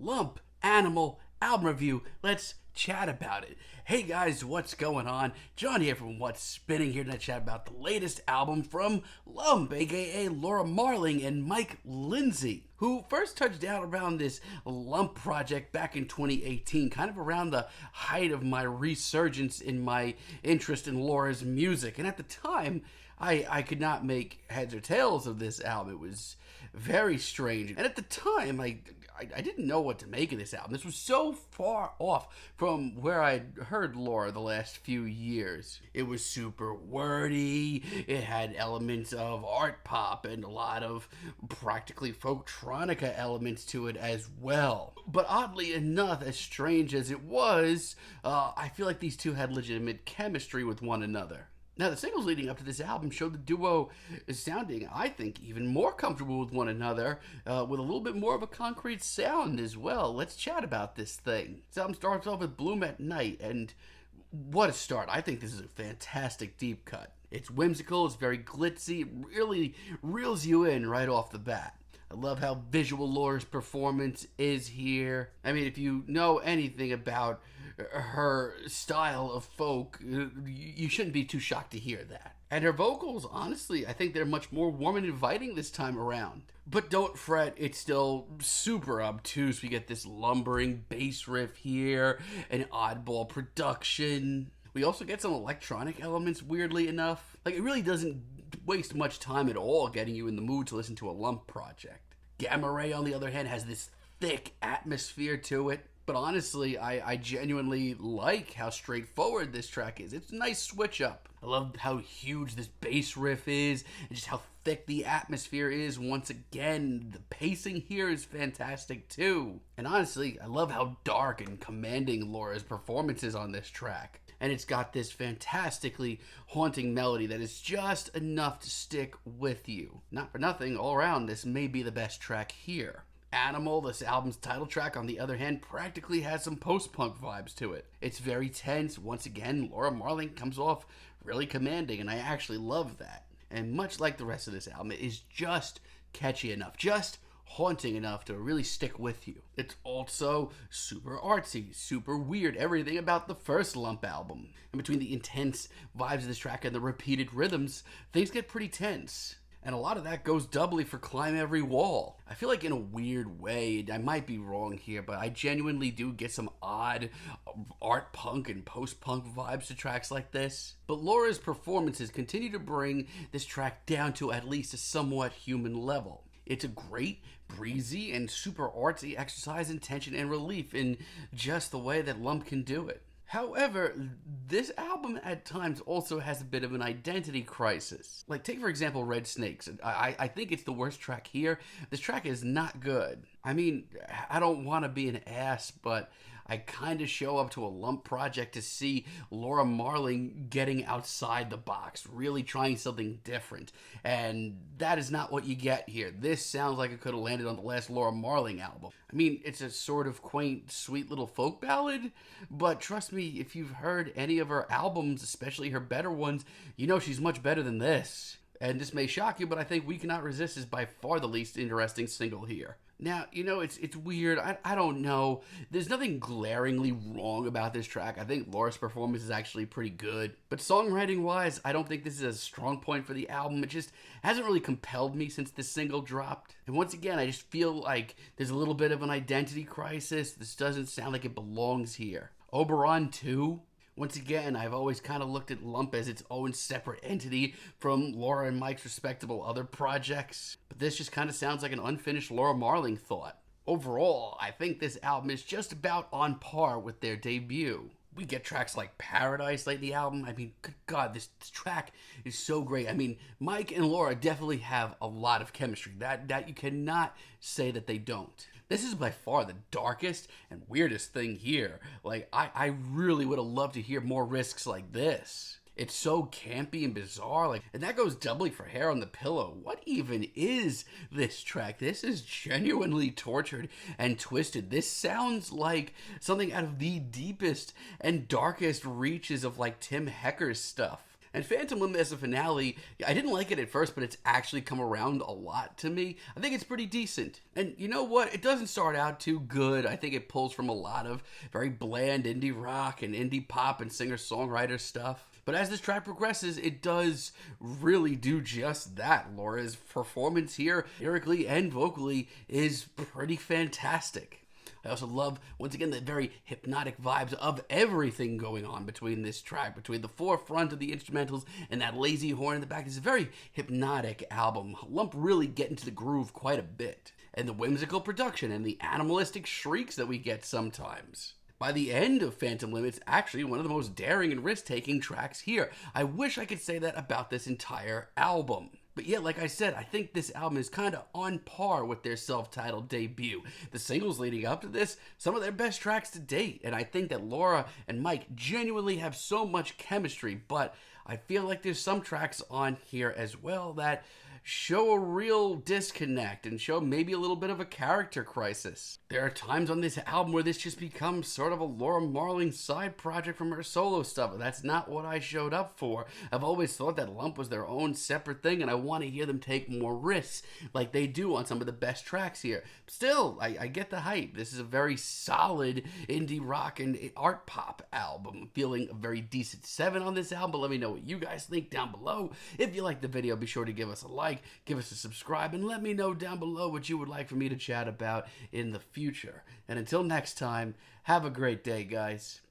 Lump Animal album review. Let's chat about it. Hey guys, what's going on? John here from What's Spinning, here to chat about the latest album from Lump, aka Laura Marling and Mike Lindsay, who first touched down around this Lump project back in 2018, kind of around the height of my resurgence in my interest in Laura's music. And at the time, I could not make heads or tails of this album. It was very strange. And at the time, I didn't know what to make of this album. This was so far off from where I'd heard Laura the last few years. It was super wordy. It had elements of art pop and a lot of practically folktronica elements to it as well. But oddly enough, as strange as it was, I feel like these two had legitimate chemistry with one another. Now, the singles leading up to this album showed the duo is sounding, I think, even more comfortable with one another, with a little bit more of a concrete sound as well. Let's chat about this thing. This album starts off with Bloom at Night, and what a start. I think this is a fantastic deep cut. It's whimsical, it's very glitzy, it really reels you in right off the bat. I love how visual Laura's performance is here. I mean, if you know anything about her style of folk, you shouldn't be too shocked to hear that. And her vocals, honestly, I think they're much more warm and inviting this time around. But don't fret, it's still super obtuse. We get this lumbering bass riff here, an oddball production. We also get some electronic elements, weirdly enough. Like, it really doesn't waste much time at all getting you in the mood to listen to a Lump project. Gamma Ray, on the other hand, has this thick atmosphere to it. But honestly, I genuinely like how straightforward this track is. It's a nice switch up. I love how huge this bass riff is and just how thick the atmosphere is. Once again, the pacing here is fantastic too. And honestly, I love how dark and commanding Laura's performance is on this track. And it's got this fantastically haunting melody that is just enough to stick with you. Not for nothing, all around, this may be the best track here. Animal, this album's title track, on the other hand, practically has some post-punk vibes to it. It's very tense. Once again, Laura Marling comes off really commanding, and I actually love that. And much like the rest of this album, it is just catchy enough, just haunting enough to really stick with you. It's also super artsy, super weird, everything about the first Lump album. And between the intense vibes of this track and the repeated rhythms, things get pretty tense. And a lot of that goes doubly for Climb Every Wall. I feel like in a weird way, I might be wrong here, but I genuinely do get some odd art punk and post-punk vibes to tracks like this. But Laura's performances continue to bring this track down to at least a somewhat human level. It's a great, breezy, and super artsy exercise in tension and relief in just the way that Lump can do it. However, this album at times also has a bit of an identity crisis. Like, take for example Red Snakes. I think it's the worst track here. This track is not good. I mean, I don't want to be an ass, but I kind of show up to a Lump project to see Laura Marling getting outside the box, really trying something different. And that is not what you get here. This sounds like it could have landed on the last Laura Marling album. I mean, it's a sort of quaint, sweet little folk ballad, but trust me, if you've heard any of her albums, especially her better ones, you know she's much better than this. And this may shock you, but I think We Cannot Resist is by far the least interesting single here. Now, you know, it's weird. I don't know. There's nothing glaringly wrong about this track. I think Laura's performance is actually pretty good. But songwriting-wise, I don't think this is a strong point for the album. It just hasn't really compelled me since this single dropped. And once again, I just feel like there's a little bit of an identity crisis. This doesn't sound like it belongs here. Oberon 2? Once again, I've always kind of looked at Lump as its own separate entity from Laura and Mike's respectable other projects, but this just kind of sounds like an unfinished Laura Marling thought. Overall, I think this album is just about on par with their debut. We get tracks like Paradise late in the album. I mean, good God, this track is so great. I mean, Mike and Laura definitely have a lot of chemistry. That you cannot say that they don't. This is by far the darkest and weirdest thing here. Like, I really would have loved to hear more risks like this. It's so campy and bizarre, and that goes doubly for Hair on the Pillow. What even is this track? This is genuinely tortured and twisted. This sounds like something out of the deepest and darkest reaches of Tim Hecker's stuff. And Phantom Limb as a finale, I didn't like it at first, but it's actually come around a lot to me. I think it's pretty decent. And you know what? It doesn't start out too good. I think it pulls from a lot of very bland indie rock and indie pop and singer-songwriter stuff. But as this track progresses, it does really do just that. Laura's performance here, lyrically and vocally, is pretty fantastic. I also love, once again, the very hypnotic vibes of everything going on between this track, between the forefront of the instrumentals and that lazy horn in the back. It's a very hypnotic album. Lump really get into the groove quite a bit. And the whimsical production and the animalistic shrieks that we get sometimes. By the end of Phantom Limb, it's actually one of the most daring and risk-taking tracks here. I wish I could say that about this entire album. But yeah, like I said, I think this album is kind of on par with their self-titled debut. The singles leading up to this, some of their best tracks to date. And I think that Laura and Mike genuinely have so much chemistry, but I feel like there's some tracks on here as well that show a real disconnect and show maybe a little bit of a character crisis. There are times on this album where this just becomes sort of a Laura Marling side project from her solo stuff. That's not what I showed up for. I've always thought that Lump was their own separate thing, and I want to hear them take more risks like they do on some of the best tracks here. Still, I get the hype. This is a very solid indie rock and art pop album. I'm feeling a very decent 7 on this album, but let me know what you guys think down below. If you liked the video, be sure to give us a like, give us a subscribe, and let me know down below what you would like for me to chat about in the future. And until next time, have a great day, guys.